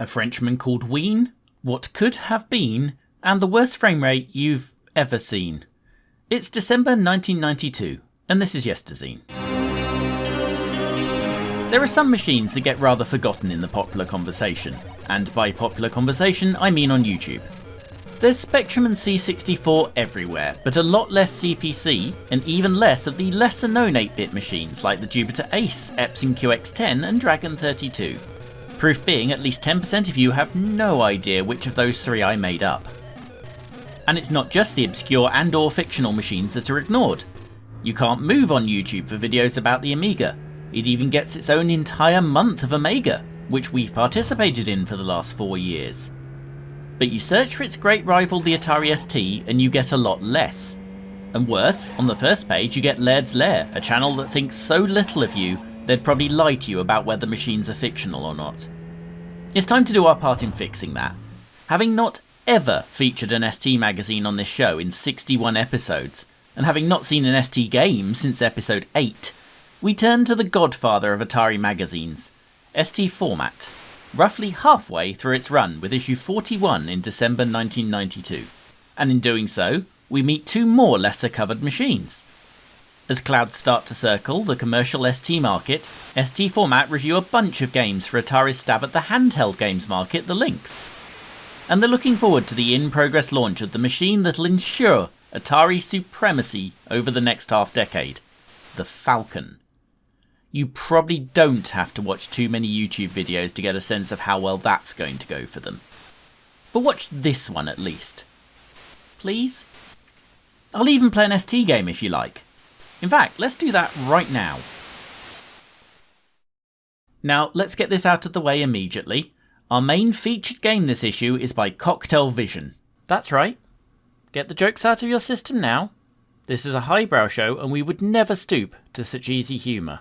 a Frenchman called Ween, what could have been, and the worst frame rate you've ever seen. It's December 1992, and this is Yesterzine. There are some machines that get rather forgotten in the popular conversation, and by popular conversation I mean on YouTube. There's Spectrum and C64 everywhere, but a lot less CPC, and even less of the lesser known 8-bit machines like the Jupiter Ace, Epson QX10 and Dragon 32. Proof being at least 10% of you have no idea which of those three I made up. And it's not just the obscure and or fictional machines that are ignored. You can't move on YouTube for videos about the Amiga. It even gets its own entire month of Amiga, which we've participated in for the last 4 years. But you search for its great rival the Atari ST and you get a lot less. And worse, on the first page you get Laird's Lair, a channel that thinks so little of you they'd probably lie to you about whether machines are fictional or not. It's time to do our part in fixing that. Having not ever featured an ST magazine on this show in 61 episodes, and having not seen an ST game since episode 8, we turn to the godfather of Atari magazines, ST Format, roughly halfway through its run with issue 41 in December 1992. And in doing so, we meet two more lesser covered machines. As clouds start to circle the commercial ST market, ST Format review a bunch of games for Atari's stab at the handheld games market, the Lynx. And they're looking forward to the in-progress launch of the machine that'll ensure Atari supremacy over the next half-decade, the Falcon. You probably don't have to watch too many YouTube videos to get a sense of how well that's going to go for them. But watch this one at least. Please? I'll even play an ST game if you like. In fact, let's do that right now. Now, let's get this out of the way immediately. Our main featured game this issue is by Cocktail Vision. That's right. Get the jokes out of your system now. This is a highbrow show and we would never stoop to such easy humour.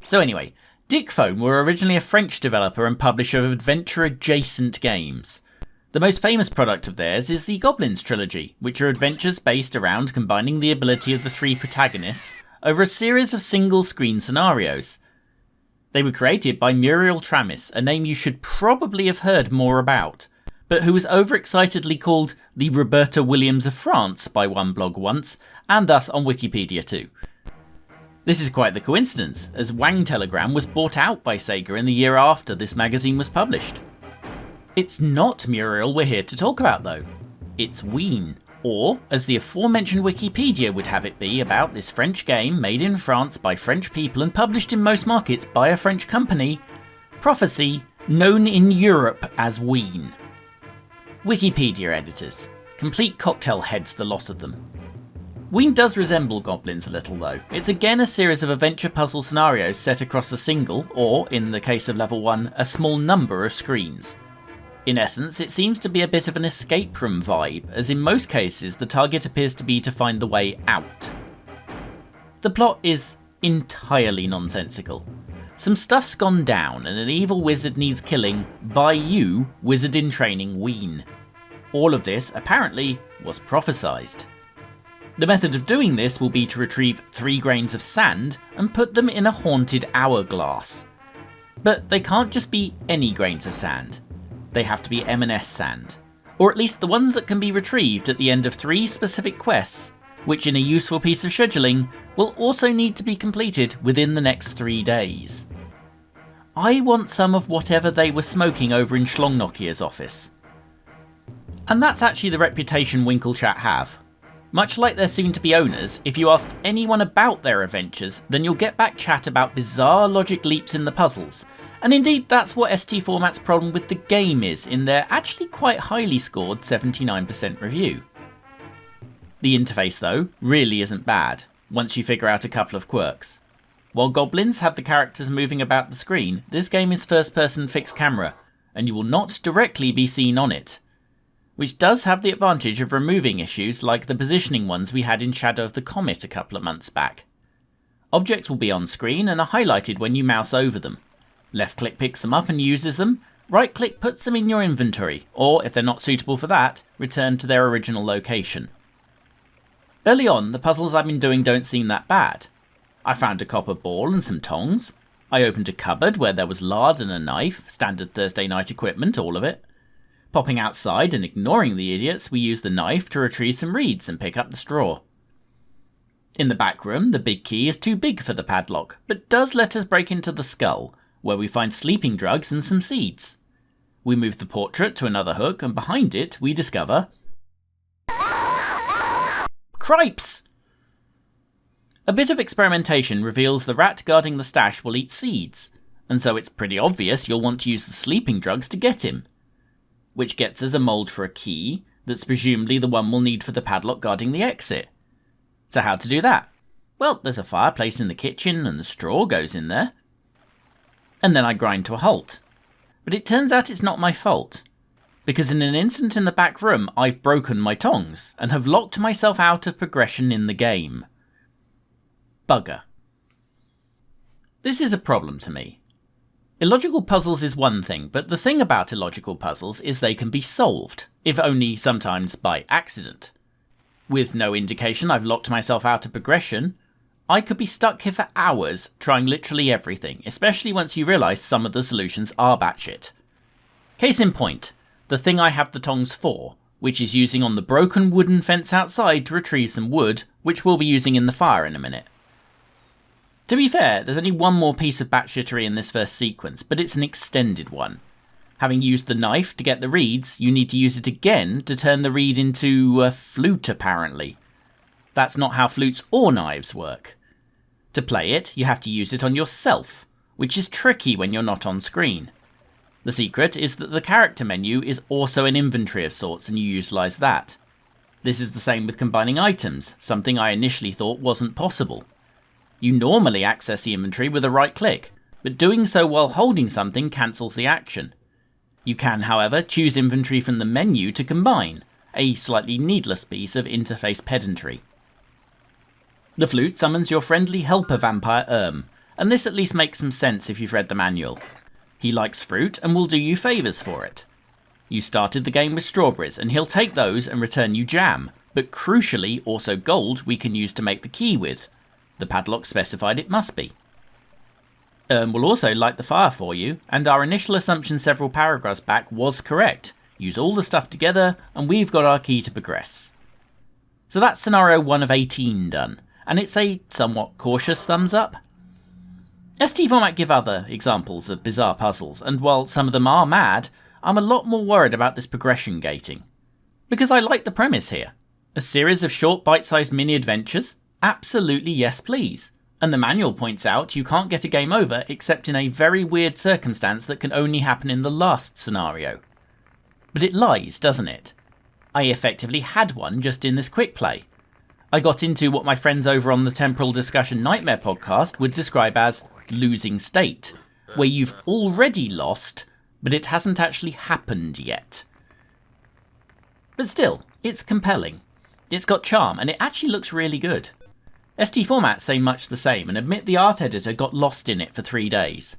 So anyway, Dicphone were originally a French developer and publisher of adventure-adjacent games. The most famous product of theirs is the Goblins trilogy, which are adventures based around combining the ability of the three protagonists over a series of single-screen scenarios. They were created by Muriel Tramis, a name you should probably have heard more about, but who was overexcitedly called the Roberta Williams of France by one blog once, and thus on Wikipedia too. This is quite the coincidence, as Wang Telegram was bought out by Sega in the year after this magazine was published. It's not Muriel we're here to talk about though. It's Ween, or, as the aforementioned Wikipedia would have it be about this French game made in France by French people and published in most markets by a French company, Prophecy, known in Europe as Ween. Wikipedia editors. Complete cocktail heads, the lot of them. Ween does resemble Goblins a little though. It's again a series of adventure puzzle scenarios set across a single, or, in the case of level 1, a small number of screens. In essence, it seems to be a bit of an escape room vibe, as in most cases the target appears to be to find the way out. The plot is entirely nonsensical. Some stuff's gone down and an evil wizard needs killing by you, wizard in training Ween. All of this, apparently, was prophesized. The method of doing this will be to retrieve 3 grains of sand and put them in a haunted hourglass. But they can't just be any grains of sand. They have to be M&S sand. Or at least the ones that can be retrieved at the end of 3 specific quests, which in a useful piece of scheduling will also need to be completed within the next 3 days. I want some of whatever they were smoking over in Schlongnokia's office. And that's actually the reputation Winklechat have. Much like their soon-to-be owners, if you ask anyone about their adventures, then you'll get back chat about bizarre logic leaps in the puzzles. And indeed, that's what ST Format's problem with the game is in their actually quite highly scored 79% review. The interface, though, really isn't bad, once you figure out a couple of quirks. While Goblins have the characters moving about the screen, this game is first-person fixed camera, and you will not directly be seen on it. Which does have the advantage of removing issues like the positioning ones we had in Shadow of the Comet a couple of months back. Objects will be on screen and are highlighted when you mouse over them. Left click picks them up and uses them, right click puts them in your inventory, or if they're not suitable for that, return to their original location. Early on, the puzzles I've been doing don't seem that bad. I found a copper ball and some tongs, I opened a cupboard where there was lard and a knife, standard Thursday night equipment, all of it. Popping outside and ignoring the idiots, we used the knife to retrieve some reeds and pick up the straw. In the back room, the big key is too big for the padlock, but does let us break into the skull, where we find sleeping drugs and some seeds. We move the portrait to another hook, and behind it we discover... Cripes! A bit of experimentation reveals the rat guarding the stash will eat seeds, and so it's pretty obvious you'll want to use the sleeping drugs to get him. Which gets us a mould for a key, that's presumably the one we'll need for the padlock guarding the exit. So how to do that? Well, there's a fireplace in the kitchen and the straw goes in there. And then I grind to a halt. But it turns out it's not my fault. Because in an instant in the back room, I've broken my tongs and have locked myself out of progression in the game. Bugger. This is a problem to me. Illogical puzzles is one thing, but the thing about illogical puzzles is they can be solved, if only sometimes by accident. With no indication I've locked myself out of progression, I could be stuck here for hours trying literally everything, especially once you realise some of the solutions are batshit. Case in point, the thing I have the tongs for, which is using on the broken wooden fence outside to retrieve some wood, which we'll be using in the fire in a minute. To be fair, there's only one more piece of batshittery in this first sequence, but it's an extended one. Having used the knife to get the reeds, you need to use it again to turn the reed into a flute, apparently. That's not how flutes or knives work. To play it, you have to use it on yourself, which is tricky when you're not on screen. The secret is that the character menu is also an inventory of sorts, and you utilise that. This is the same with combining items, something I initially thought wasn't possible. You normally access the inventory with a right click, but doing so while holding something cancels the action. You can, however, choose inventory from the menu to combine, a slightly needless piece of interface pedantry. The flute summons your friendly helper vampire and this at least makes some sense if you've read the manual. He likes fruit and will do you favours for it. You started the game with strawberries and he'll take those and return you jam, but crucially also gold we can use to make the key with. The padlock specified it must be. Will also light the fire for you, and our initial assumption several paragraphs back was correct. Use all the stuff together, and we've got our key to progress. So that's scenario 1 of 18 done, and it's a somewhat cautious thumbs up. ST Format give other examples of bizarre puzzles, and while some of them are mad, I'm a lot more worried about this progression gating. Because I like the premise here. A series of short bite-sized mini-adventures? Absolutely yes please. And the manual points out you can't get a game over except in a very weird circumstance that can only happen in the last scenario. But it lies, doesn't it? I effectively had one just in this quick play. I got into what my friends over on the Temporal Discussion Nightmare podcast would describe as losing state, where you've already lost, but it hasn't actually happened yet. But still, it's compelling. It's got charm, and it actually looks really good. ST Format say much the same and admit the art editor got lost in it for 3 days.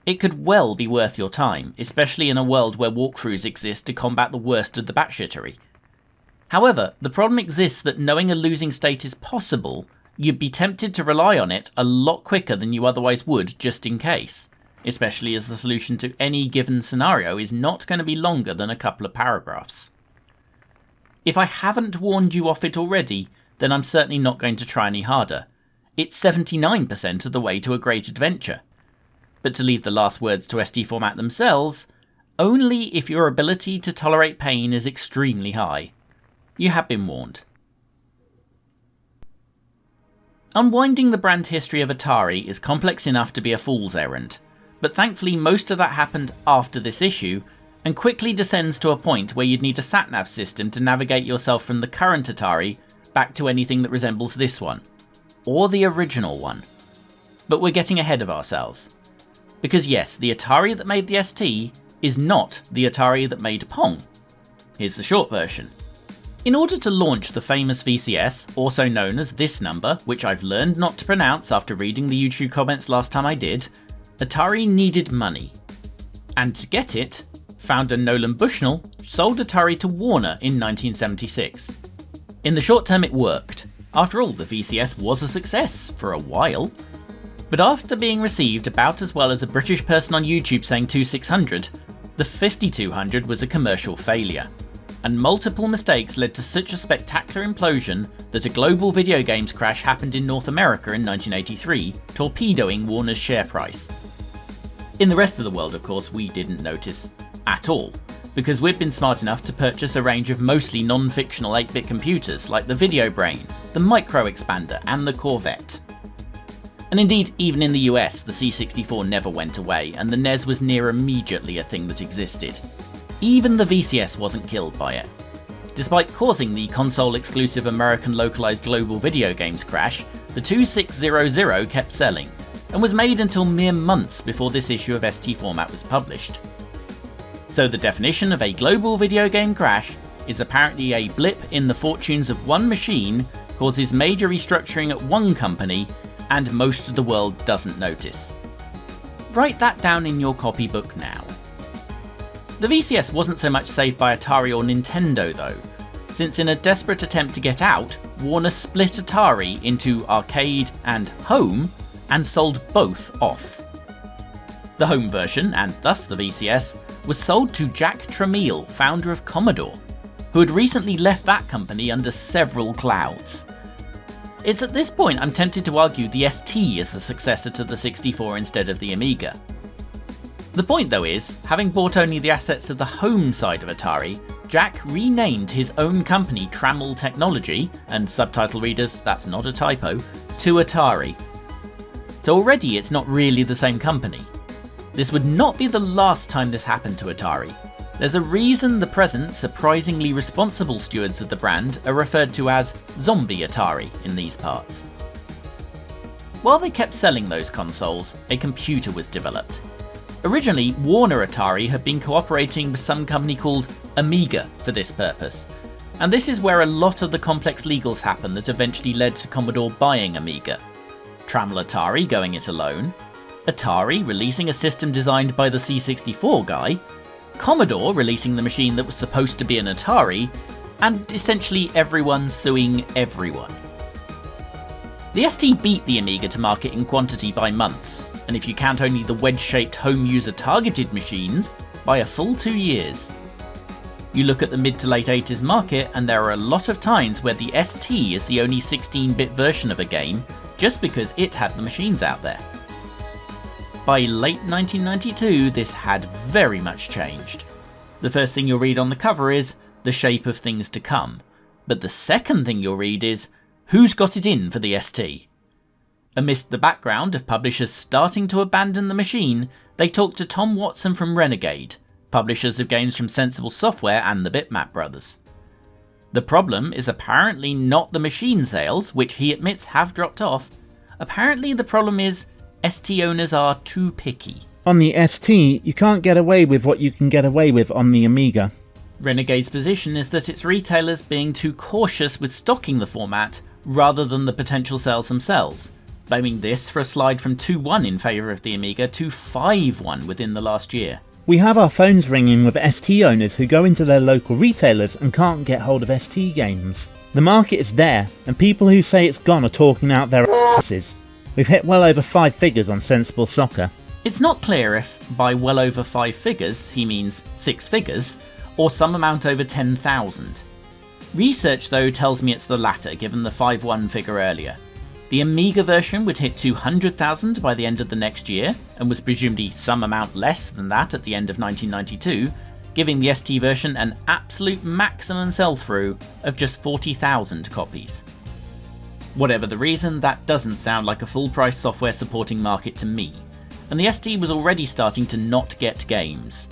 It could well be worth your time, especially in a world where walkthroughs exist to combat the worst of the batshittery. However, the problem exists that knowing a losing state is possible, you'd be tempted to rely on it a lot quicker than you otherwise would just in case, especially as the solution to any given scenario is not going to be longer than a couple of paragraphs. If I haven't warned you off it already, then I'm certainly not going to try any harder. It's 79% of the way to a great adventure. But to leave the last words to ST Format themselves, only if your ability to tolerate pain is extremely high. You have been warned. Unwinding the brand history of Atari is complex enough to be a fool's errand, but thankfully most of that happened after this issue, and quickly descends to a point where you'd need a sat-nav system to navigate yourself from the current Atari back to anything that resembles this one, or the original one. But we're getting ahead of ourselves. Because yes, the Atari that made the ST is not the Atari that made Pong. Here's the short version. In order to launch the famous VCS, also known as this number, which I've learned not to pronounce after reading the YouTube comments last time I did, Atari needed money. And to get it, founder Nolan Bushnell sold Atari to Warner in 1976. In the short term it worked. After all, the VCS was a success for a while. But after being received about as well as a British person on YouTube saying 2600, the 5200 was a commercial failure, and multiple mistakes led to such a spectacular implosion that a global video games crash happened in North America in 1983, torpedoing Warner's share price. In the rest of the world, of course, we didn't notice at all, because we'd been smart enough to purchase a range of mostly non-fictional 8-bit computers like the Video Brain, the Micro Expander and the Corvette. And indeed, even in the US, the C64 never went away, and the NES was near immediately a thing that existed. Even the VCS wasn't killed by it. Despite causing the console-exclusive American localized global video games crash, the 2600 kept selling, and was made until mere months before this issue of ST Format was published. So the definition of a global video game crash is apparently a blip in the fortunes of one machine causes major restructuring at one company, and most of the world doesn't notice. Write that down in your copybook now. The VCS wasn't so much saved by Atari or Nintendo though, since in a desperate attempt to get out, Warner split Atari into arcade and home and sold both off. The home version, and thus the VCS, was sold to Jack Tramiel, founder of Commodore, who had recently left that company under several clouds. It's at this point I'm tempted to argue the ST is the successor to the 64 instead of the Amiga. The point though is, having bought only the assets of the home side of Atari, Jack renamed his own company Trammell Technology, and subtitle readers, that's not a typo, to Atari. So already it's not really the same company. This would not be the last time this happened to Atari. There's a reason the present, surprisingly responsible stewards of the brand are referred to as Zombie Atari in these parts. While they kept selling those consoles, a computer was developed. Originally, Warner Atari had been cooperating with some company called Amiga for this purpose, and this is where a lot of the complex legals happen that eventually led to Commodore buying Amiga. Trammell Atari going it alone, Atari releasing a system designed by the C64 guy, Commodore releasing the machine that was supposed to be an Atari, and essentially everyone suing everyone. The ST beat the Amiga to market in quantity by months, and if you count only the wedge-shaped home user targeted machines, by a full 2 years. You look at the mid to late 80s market and there are a lot of times where the ST is the only 16-bit version of a game just because it had the machines out there. By late 1992, this had very much changed. The first thing you'll read on the cover is the shape of things to come, but the second thing you'll read is who's got it in for the ST. Amidst the background of publishers starting to abandon the machine, they talked to Tom Watson from Renegade, publishers of games from Sensible Software and the Bitmap brothers. The problem is apparently not the machine sales, which he admits have dropped off. Apparently the problem is ST owners are too picky. On the ST, you can't get away with what you can get away with on the Amiga. Renegade's position is that it's retailers being too cautious with stocking the format rather than the potential sales themselves, blaming this for a slide from 2-1 in favour of the Amiga to 5-1 within the last year. We have our phones ringing with ST owners who go into their local retailers and can't get hold of ST games. The market is there, and people who say it's gone are talking out their asses. We've hit well over 5 figures on Sensible Soccer. It's not clear if, by well over 5 figures, he means 6 figures, or some amount over 10,000. Research though tells me it's the latter, given the 5-1 figure earlier. The Amiga version would hit 200,000 by the end of the next year, and was presumably some amount less than that at the end of 1992, giving the ST version an absolute maximum sell-through of just 40,000 copies. Whatever the reason, that doesn't sound like a full-price software supporting market to me, and the ST was already starting to not get games.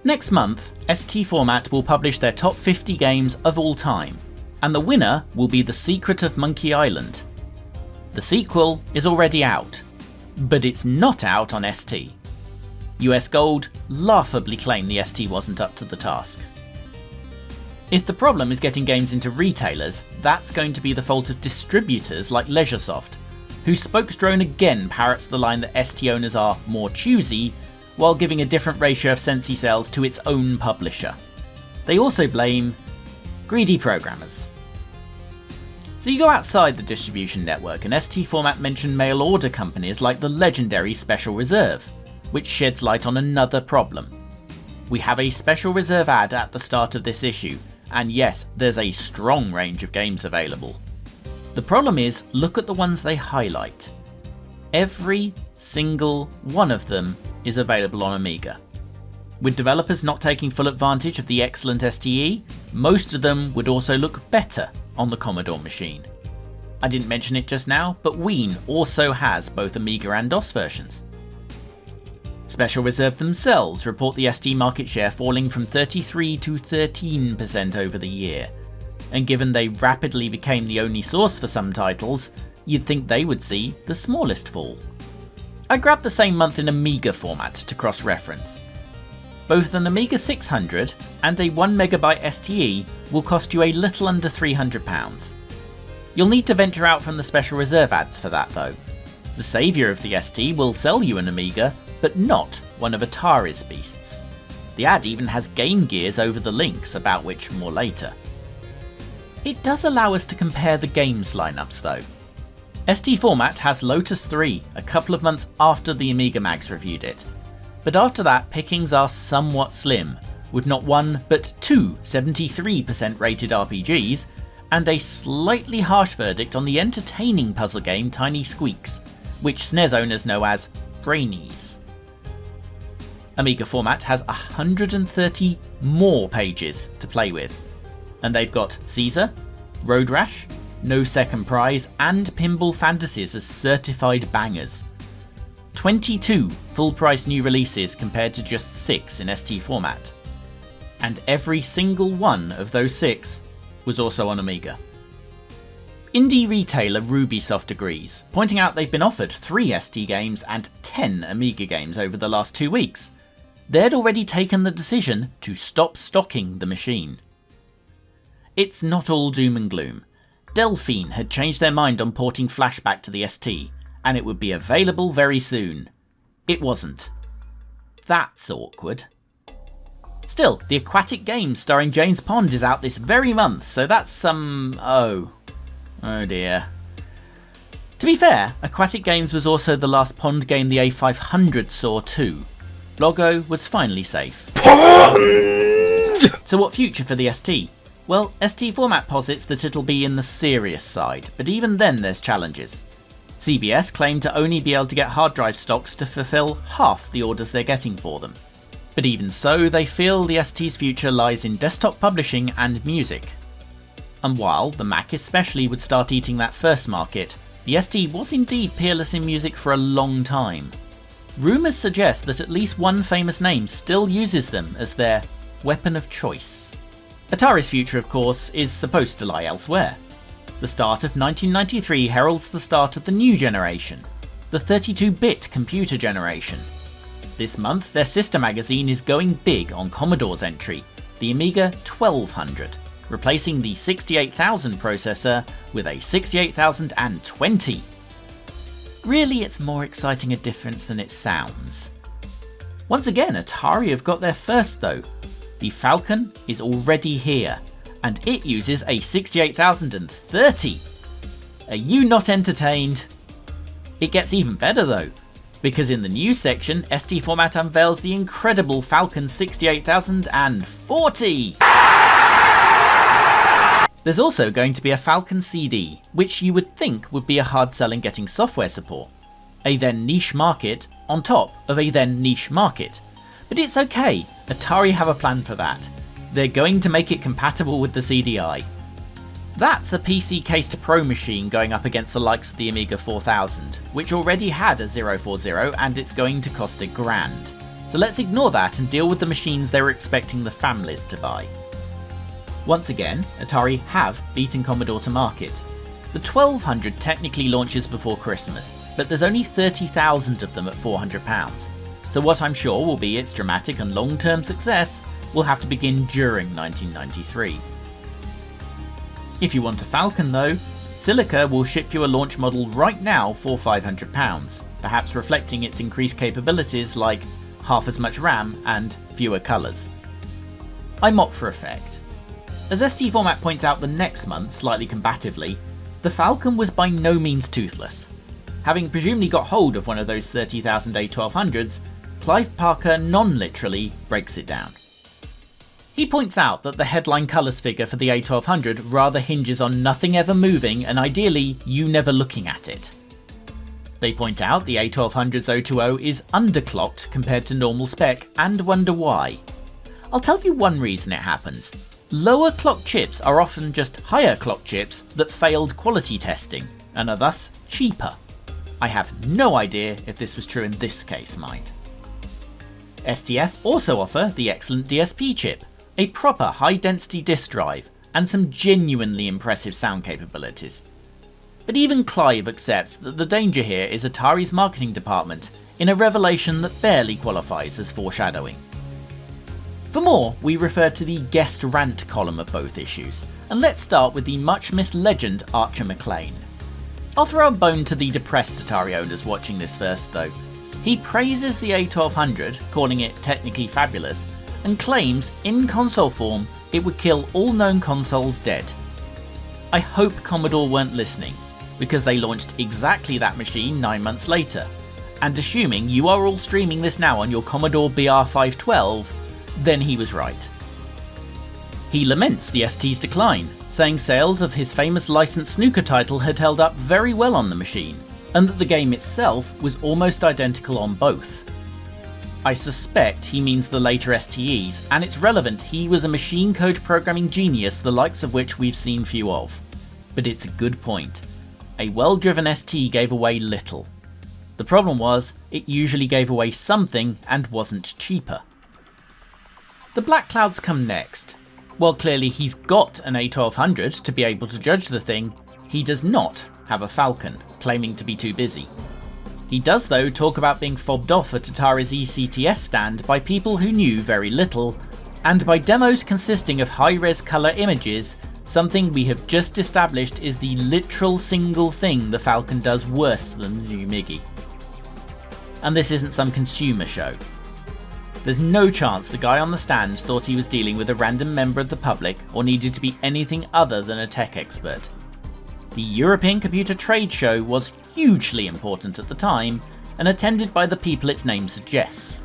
Next month, ST Format will publish their top 50 games of all time, and the winner will be The Secret of Monkey Island. The sequel is already out, but it's not out on ST. US Gold laughably claimed the ST wasn't up to the task. If the problem is getting games into retailers, that's going to be the fault of distributors like Leisuresoft, whose spokesdrone again parrots the line that ST owners are more choosy, while giving a different ratio of Sensi sales to its own publisher. They also blame greedy programmers. So you go outside the distribution network and ST Format mention mail order companies like the legendary Special Reserve, which sheds light on another problem. We have a Special Reserve ad at the start of this issue, and yes, there's a strong range of games available. The problem is, look at the ones they highlight. Every single one of them is available on Amiga. With developers not taking full advantage of the excellent STE, most of them would also look better on the Commodore machine. I didn't mention it just now, but Ween also has both Amiga and DOS versions. Special Reserve themselves report the ST market share falling from 33 to 13% over the year, and given they rapidly became the only source for some titles, you'd think they would see the smallest fall. I grabbed the same month in Amiga format to cross-reference. Both an Amiga 600 and a 1MB STE will cost you a little under £300. You'll need to venture out from the Special Reserve ads for that though. The saviour of the ST will sell you an Amiga, but not one of Atari's beasts. The ad even has Game Gears over the Lynx, about which more later. It does allow us to compare the games lineups though. ST Format has Lotus 3 a couple of months after the Amiga Mags reviewed it. But after that, pickings are somewhat slim, with not one but two 73% rated RPGs, and a slightly harsh verdict on the entertaining puzzle game Tiny Squeaks, which SNES owners know as Brainies. Amiga Format has 130 more pages to play with, and they've got Caesar, Road Rash, No Second Prize, and Pinball Fantasies as certified bangers. 22 full-price new releases compared to just 6 in ST Format. And every single one of those 6 was also on Amiga. Indie retailer Rubysoft agrees, pointing out they've been offered 3 ST games and 10 Amiga games over the last 2 weeks. They'd already taken the decision to stop stocking the machine. It's not all doom and gloom. Delphine had changed their mind on porting Flashback to the ST, and it would be available very soon. It wasn't. That's awkward. Still, the Aquatic game starring James Pond is out this very month, so that's some... oh dear. To be fair, Aquatic Games was also the last Pond game the A500 saw too. Logo was finally safe. Pond! So what future for the ST? Well, ST Format posits that it'll be in the serious side, but even then there's challenges. CBS claim to only be able to get hard drive stocks to fulfill half the orders they're getting for them. But even so, they feel the ST's future lies in desktop publishing and music. And while the Mac especially would start eating that first market, the ST was indeed peerless in music for a long time. Rumours suggest that at least one famous name still uses them as their weapon of choice. Atari's future, of course, is supposed to lie elsewhere. The start of 1993 heralds the start of the new generation, the 32-bit computer generation. This month, their sister magazine is going big on Commodore's entry, the Amiga 1200, replacing the 68000 processor with a 68020. Really, it's more exciting a difference than it sounds. Once again, Atari have got their first though. The Falcon is already here, and it uses a 68030. Are you not entertained? It gets even better though, because in the news section, ST Format unveils the incredible Falcon 68040. There's also going to be a Falcon CD, which you would think would be a hard sell in getting software support. A then niche market on top of a then niche market. But it's okay, Atari have a plan for that. They're going to make it compatible with the CDI. That's a PC Case to Pro machine going up against the likes of the Amiga 4000, which already had a 040 and it's going to cost $1,000. So let's ignore that and deal with the machines they were expecting the families to buy. Once again, Atari have beaten Commodore to market. The 1200 technically launches before Christmas, but there's only 30,000 of them at £400. So what I'm sure will be its dramatic and long-term success will have to begin during 1993. If you want a Falcon though, Silica will ship you a launch model right now for £500, perhaps reflecting its increased capabilities like half as much RAM and fewer colours. I mock for effect. As ST Format points out the next month, slightly combatively, The Falcon was by no means toothless. Having presumably got hold of one of those 30,000 A1200s, Clive Parker non-literally breaks it down. He points out that the headline colours figure for the A1200 rather hinges on nothing ever moving and ideally you never looking at it. They point out the A1200's 020 is underclocked compared to normal spec and wonder why. I'll tell you one reason it happens. Lower clock chips are often just higher clock chips that failed quality testing and are thus cheaper. I have no idea if this was true in this case, mind. STF also offer the excellent DSP chip, a proper high-density disk drive, and some genuinely impressive sound capabilities. But even Clive accepts that the danger here is Atari's marketing department, in a revelation that barely qualifies as foreshadowing. For more, we refer to the guest rant column of both issues, and let's start with the much-missed legend Archer Maclean. I'll throw a bone to the depressed Atari owners watching this first though. He praises the A1200, calling it technically fabulous, and claims, in console form, it would kill all known consoles dead. I hope Commodore weren't listening, because they launched exactly that machine 9 months later, and assuming you are all streaming this now on your Commodore BR512, then he was right. He laments the ST's decline, saying sales of his famous licensed snooker title had held up very well on the machine, and that the game itself was almost identical on both. I suspect he means the later STEs, and it's relevant he was a machine code programming genius the likes of which we've seen few of. But it's a good point. A well-driven ST gave away little. The problem was, it usually gave away something and wasn't cheaper. The Black Clouds come next. While clearly he's got an A1200 to be able to judge the thing, he does not have a Falcon, claiming to be too busy. He does though talk about being fobbed off at Atari's ECTS stand by people who knew very little, and by demos consisting of high-res colour images, something we have just established is the literal single thing the Falcon does worse than the new MIGI. And this isn't some consumer show. There's no chance the guy on the stand thought he was dealing with a random member of the public or needed to be anything other than a tech expert. The European Computer Trade Show was hugely important at the time and attended by the people its name suggests.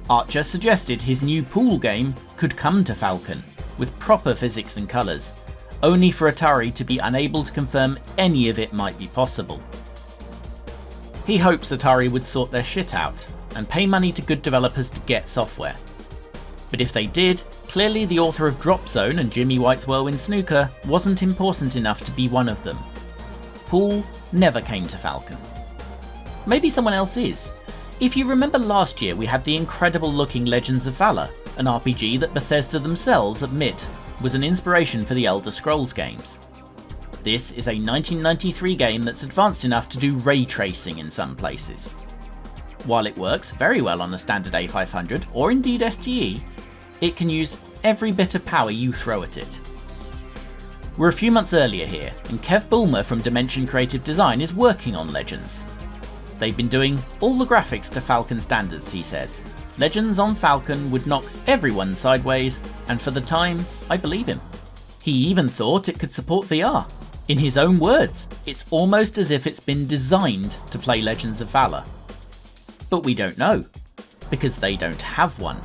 Archer suggested his new pool game could come to Falcon, with proper physics and colours, only for Atari to be unable to confirm any of it might be possible. He hopes Atari would sort their shit out and pay money to good developers to get software. But if they did, clearly the author of Drop Zone and Jimmy White's Whirlwind Snooker wasn't important enough to be one of them. Pool never came to Falcon. Maybe someone else is. If you remember last year we had the incredible looking Legends of Valor, an RPG that Bethesda themselves admit was an inspiration for the Elder Scrolls games. This is a 1993 game that's advanced enough to do ray tracing in some places. While it works very well on a standard A500 or indeed STE, it can use every bit of power you throw at it. We're a few months earlier here, and Kev Bulmer from Dimension Creative Design is working on Legends. They've been doing all the graphics to Falcon standards, he says. Legends on Falcon would knock everyone sideways, and for the time, I believe him. He even thought it could support VR. In his own words, it's almost as if it's been designed to play Legends of Valor. But we don't know, because they don't have one.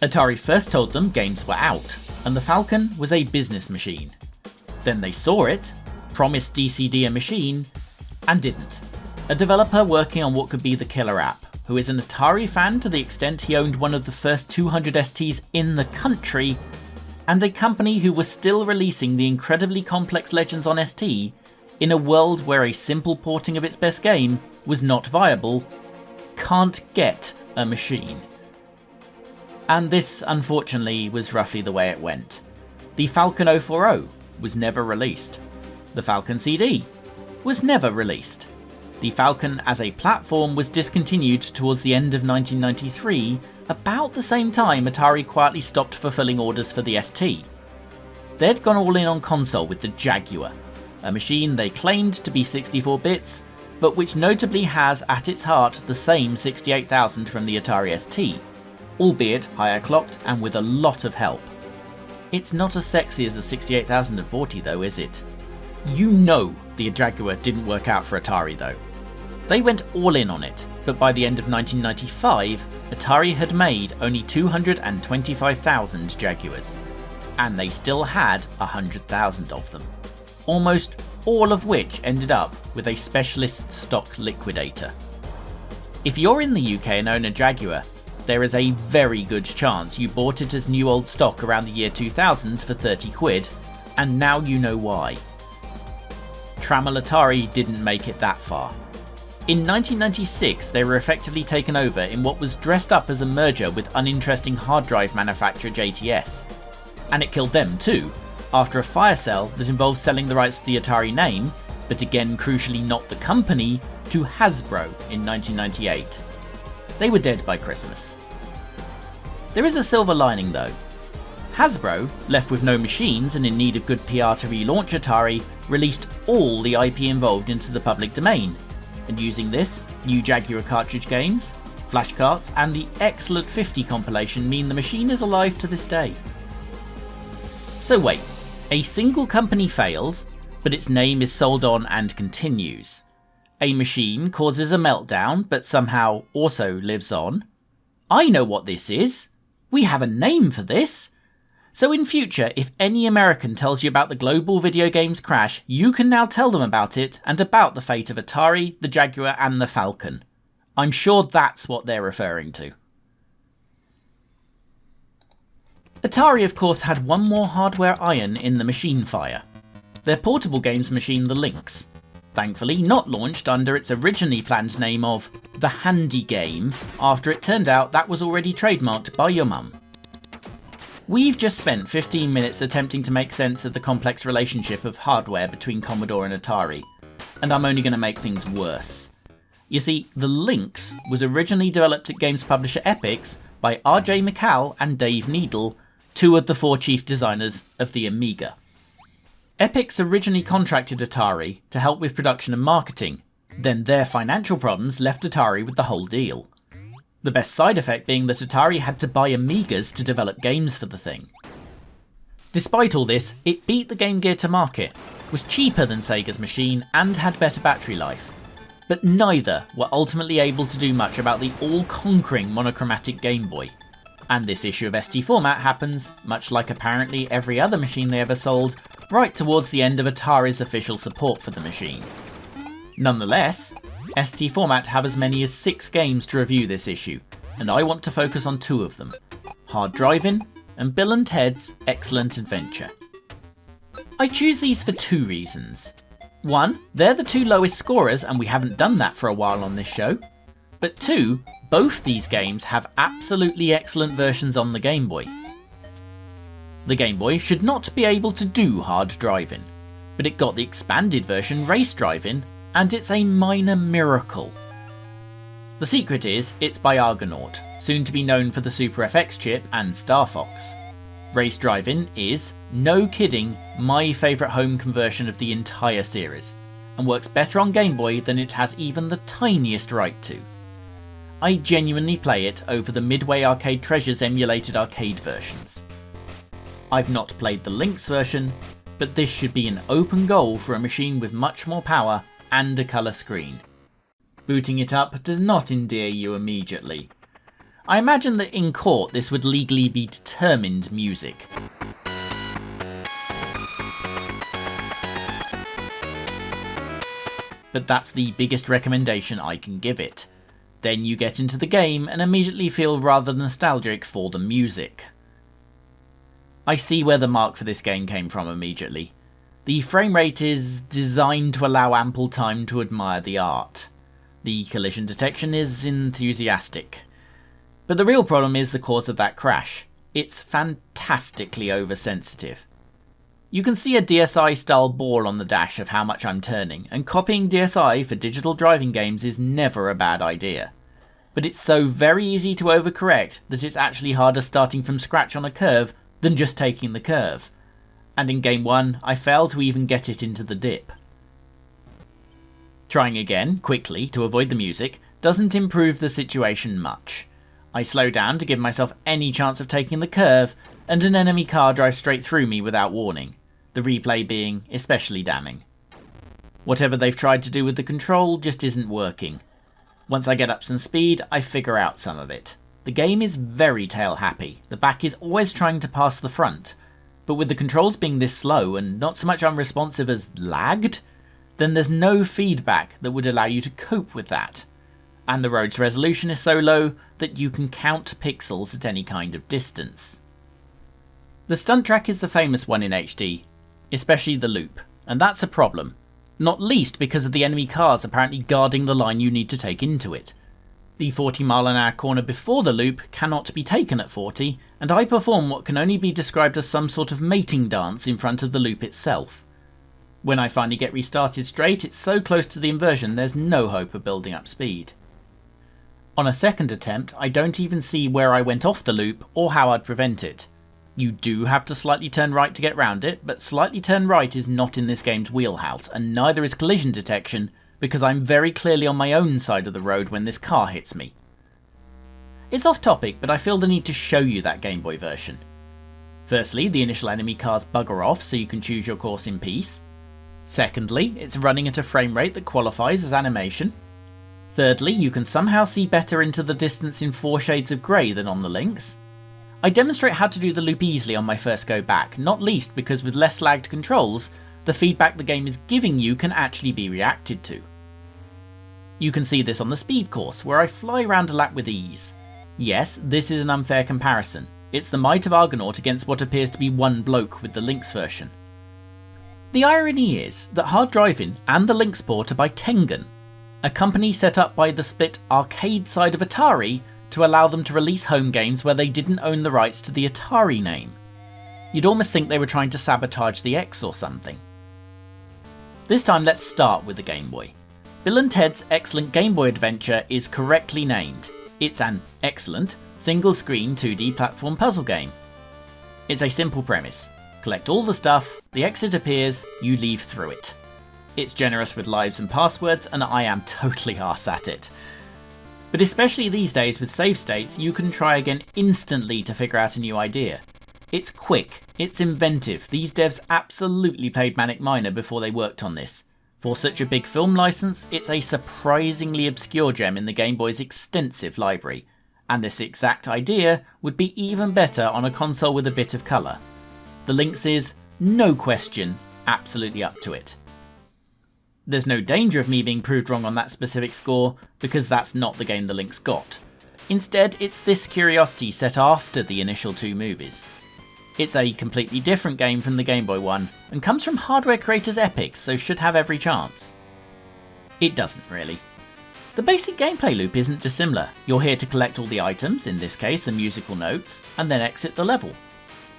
Atari first told them games were out, and the Falcon was a business machine. Then they saw it, promised DCD a machine, and didn't. A developer working on what could be the killer app, who is an Atari fan to the extent he owned one of the first 200 STs in the country, and a company who was still releasing the incredibly complex Legends on ST in a world where a simple porting of its best game was not viable, can't get a machine. And this, unfortunately, was roughly the way it went. The Falcon 040 was never released. The Falcon CD was never released. The Falcon as a platform was discontinued towards the end of 1993, about the same time Atari quietly stopped fulfilling orders for the ST. They'd gone all in on console with the Jaguar, a machine they claimed to be 64 bits, but which notably has at its heart the same 68,000 from the Atari ST, albeit higher clocked and with a lot of help. It's not as sexy as the 68,040 though, is it? You know the Jaguar didn't work out for Atari though. They went all in on it, but by the end of 1995, Atari had made only 225,000 Jaguars, and they still had 100,000 of them, almost all of which ended up with a specialist stock liquidator. If you're in the UK and own a Jaguar, there is a very good chance you bought it as new old stock around the year 2000 for 30 quid, and now you know why. Trammell Atari didn't make it that far. In 1996, they were effectively taken over in what was dressed up as a merger with uninteresting hard drive manufacturer JTS. And it killed them too, after a fire sale that involved selling the rights to the Atari name, but again crucially not the company, to Hasbro in 1998. They were dead by Christmas. There is a silver lining though. Hasbro, left with no machines and in need of good PR to relaunch Atari, released all the IP involved into the public domain. And using this, new Jaguar cartridge games, flash carts, and the excellent 50 compilation mean the machine is alive to this day. So wait, a single company fails, but its name is sold on and continues. A machine causes a meltdown, but somehow also lives on. I know what this is. We have a name for this. So in future, if any American tells you about the global video games crash, you can now tell them about it and about the fate of Atari, the Jaguar and the Falcon. I'm sure that's what they're referring to. Atari of course had one more hardware iron in the machine fire. Their portable games machine, the Lynx. Thankfully not launched under its originally planned name of the Handy Game, after it turned out that was already trademarked by your mum. We've just spent 15 minutes attempting to make sense of the complex relationship of hardware between Commodore and Atari, and I'm only going to make things worse. You see, the Lynx was originally developed at games publisher Epyx by R.J. McCall and Dave Needle, two of the four chief designers of the Amiga. Epyx originally contracted Atari to help with production and marketing, then their financial problems left Atari with the whole deal. The best side effect being that Atari had to buy Amigas to develop games for the thing. Despite all this, it beat the Game Gear to market, was cheaper than Sega's machine and had better battery life. But neither were ultimately able to do much about the all-conquering monochromatic Game Boy. And this issue of ST Format happens, much like apparently every other machine they ever sold, right towards the end of Atari's official support for the machine. Nonetheless, ST Format have as many as 6 games to review this issue, and I want to focus on 2 of them, Hard Drivin' and Bill and Ted's Excellent Adventure. I choose these for 2 reasons. 1, they're the 2 lowest scorers and we haven't done that for a while on this show. But 2, both these games have absolutely excellent versions on the Game Boy. The Game Boy should not be able to do Hard Drivin', but it got the expanded version Race Drivin', and it's a minor miracle. The secret is, it's by Argonaut, soon to be known for the Super FX chip and Star Fox. Race Drivin' is, no kidding, my favourite home conversion of the entire series, and works better on Game Boy than it has even the tiniest right to. I genuinely play it over the Midway Arcade Treasures emulated arcade versions. I've not played the Lynx version, but this should be an open goal for a machine with much more power and a colour screen. Booting it up does not endear you immediately. I imagine that in court this would legally be determined music. But that's the biggest recommendation I can give it. Then you get into the game and immediately feel rather nostalgic for the music. I see where the mark for this game came from immediately. The frame rate is designed to allow ample time to admire the art. The collision detection is enthusiastic. But the real problem is the cause of that crash. It's fantastically oversensitive. You can see a DSi style ball on the dash of how much I'm turning, and copying DSi for digital driving games is never a bad idea. But it's so very easy to overcorrect that it's actually harder starting from scratch on a curve than just taking the curve. And in game 1, I failed to even get it into the dip. Trying again, quickly, to avoid the music, doesn't improve the situation much. I slow down to give myself any chance of taking the curve, and an enemy car drives straight through me without warning, the replay being especially damning. Whatever they've tried to do with the control just isn't working. Once I get up some speed, I figure out some of it. The game is very tail happy. The back is always trying to pass the front. But with the controls being this slow and not so much unresponsive as lagged, then there's no feedback that would allow you to cope with that. And the road's resolution is so low that you can count pixels at any kind of distance. The stunt track is the famous one in HD, especially the loop, and that's a problem. Not least because of the enemy cars apparently guarding the line you need to take into it. The 40-mile-an-hour corner before the loop cannot be taken at 40, and I perform what can only be described as some sort of mating dance in front of the loop itself. When I finally get restarted straight, it's so close to the inversion there's no hope of building up speed. On a second attempt, I don't even see where I went off the loop or how I'd prevent it. You do have to slightly turn right to get round it, but slightly turn right is not in this game's wheelhouse, and neither is collision detection, because I'm very clearly on my own side of the road when this car hits me. It's off topic, but I feel the need to show you that Game Boy version. Firstly, the initial enemy cars bugger off so you can choose your course in peace. Secondly, it's running at a frame rate that qualifies as animation. Thirdly, you can somehow see better into the distance in 4 shades of grey than on the Lynx. I demonstrate how to do the loop easily on my first go back, not least because with less lagged controls, the feedback the game is giving you can actually be reacted to. You can see this on the speed course, where I fly around a lap with ease. Yes, this is an unfair comparison. It's the might of Argonaut against what appears to be one bloke with the Lynx version. The irony is that hard driving and the Lynx port are by Tengen, a company set up by the split arcade side of Atari to allow them to release home games where they didn't own the rights to the Atari name. You'd almost think they were trying to sabotage the X or something. This time let's start with the Game Boy. Bill and Ted's Excellent Game Boy Adventure is correctly named. It's an excellent, single-screen 2D platform puzzle game. It's a simple premise. Collect all the stuff, the exit appears, you leave through it. It's generous with lives and passwords, and I am totally arse at it. But especially these days with save states, you can try again instantly to figure out a new idea. It's quick, it's inventive. These devs absolutely played Manic Miner before they worked on this. For such a big film license, it's a surprisingly obscure gem in the Game Boy's extensive library. And this exact idea would be even better on a console with a bit of colour. The Lynx is, no question, absolutely up to it. There's no danger of me being proved wrong on that specific score, because that's not the game the Lynx got. Instead, it's this curiosity set after the initial 2 movies. It's a completely different game from the Game Boy one, and comes from hardware creators Epic, so should have every chance. It doesn't really. The basic gameplay loop isn't dissimilar. You're here to collect all the items, in this case the musical notes, and then exit the level.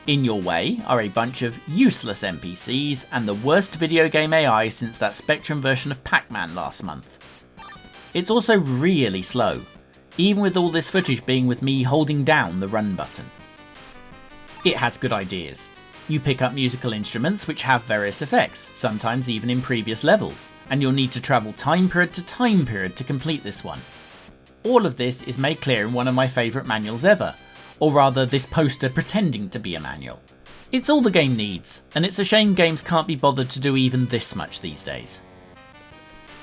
In your way are a bunch of useless NPCs and the worst video game AI since that Spectrum version of Pac-Man last month. It's also really slow, even with all this footage being with me holding down the run button. It has good ideas. You pick up musical instruments which have various effects, sometimes even in previous levels, and you'll need to travel time period to time period to complete this one. All of this is made clear in one of my favourite manuals ever, or rather this poster pretending to be a manual. It's all the game needs, and it's a shame games can't be bothered to do even this much these days.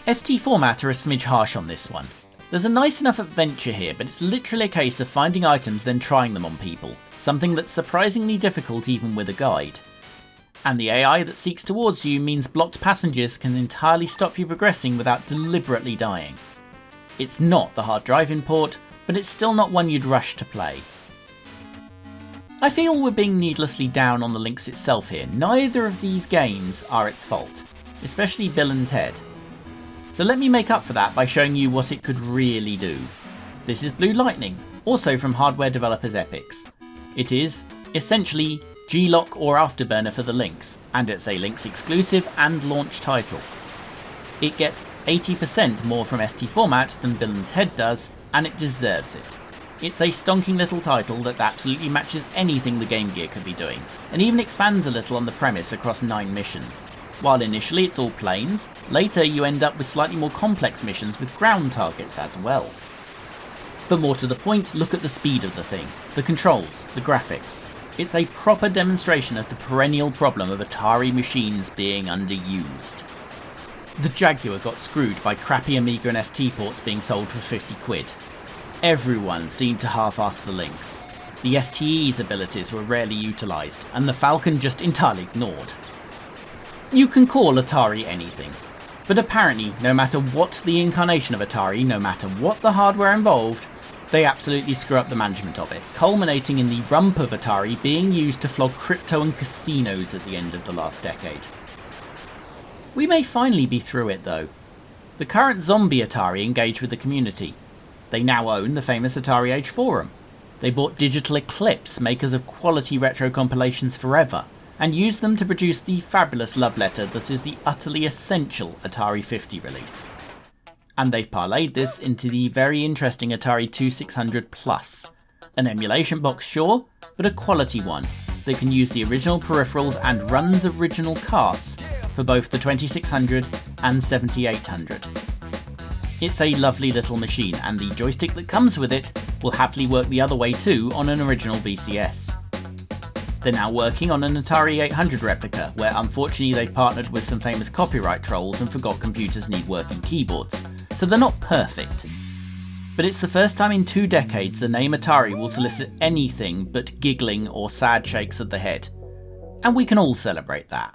ST format are a smidge harsh on this one. There's a nice enough adventure here, but it's literally a case of finding items then trying them on people, something that's surprisingly difficult even with a guide. And the AI that seeks towards you means blocked passengers can entirely stop you progressing without deliberately dying. It's not the hard driving port, but it's still not one you'd rush to play. I feel we're being needlessly down on the Lynx itself here. Neither of these games are its fault, especially Bill and Ted. So let me make up for that by showing you what it could really do. This is Blue Lightning, also from hardware developers Epix. It is, essentially, G-Lock or Afterburner for the Lynx, and it's a Lynx exclusive and launch title. It gets 80% more from ST format than Bill and Ted does, and it deserves it. It's a stonking little title that absolutely matches anything the Game Gear could be doing, and even expands a little on the premise across 9 missions. While initially it's all planes, later you end up with slightly more complex missions with ground targets as well. But more to the point, look at the speed of the thing, the controls, the graphics. It's a proper demonstration of the perennial problem of Atari machines being underused. The Jaguar got screwed by crappy Amiga and ST ports being sold for 50 quid. Everyone seemed to half-ass the Lynx. The STE's abilities were rarely utilised, and the Falcon just entirely ignored. You can call Atari anything, but apparently no matter what the incarnation of Atari, no matter what the hardware involved, they absolutely screw up the management of it, culminating in the rump of Atari being used to flog crypto and casinos at the end of the last decade. We may finally be through it though. The current zombie Atari engaged with the community. They now own the famous Atari Age forum. They bought Digital Eclipse, makers of quality retro compilations forever, and used them to produce the fabulous love letter that is the utterly essential Atari 50 release. And they've parlayed this into the very interesting Atari 2600 Plus. An emulation box, sure, but a quality one that can use the original peripherals and runs original carts for both the 2600 and 7800. It's a lovely little machine, and the joystick that comes with it will happily work the other way too on an original VCS. They're now working on an Atari 800 replica, where unfortunately they've partnered with some famous copyright trolls and forgot computers need working keyboards, so they're not perfect. But it's the first time in 2 decades the name Atari will solicit anything but giggling or sad shakes of the head. And we can all celebrate that.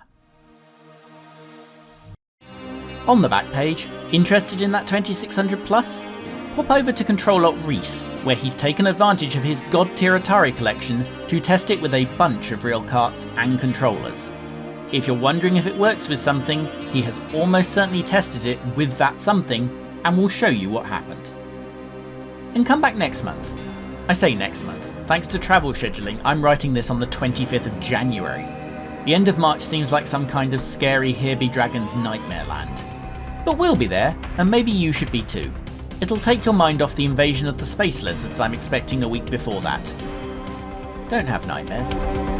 On the back page, interested in that 2600 Plus? Pop over to Ctrl-Alt-Rees, where he's taken advantage of his god-tier Atari collection to test it with a bunch of real carts and controllers. If you're wondering if it works with something, he has almost certainly tested it with that something, and will show you what happened. And come back next month. I say next month. Thanks to travel scheduling, I'm writing this on the 25th of January. The end of March seems like some kind of scary Here Be Dragons nightmare land. But we'll be there, and maybe you should be too. It'll take your mind off the invasion of the space lizards I'm expecting a week before that. Don't have nightmares.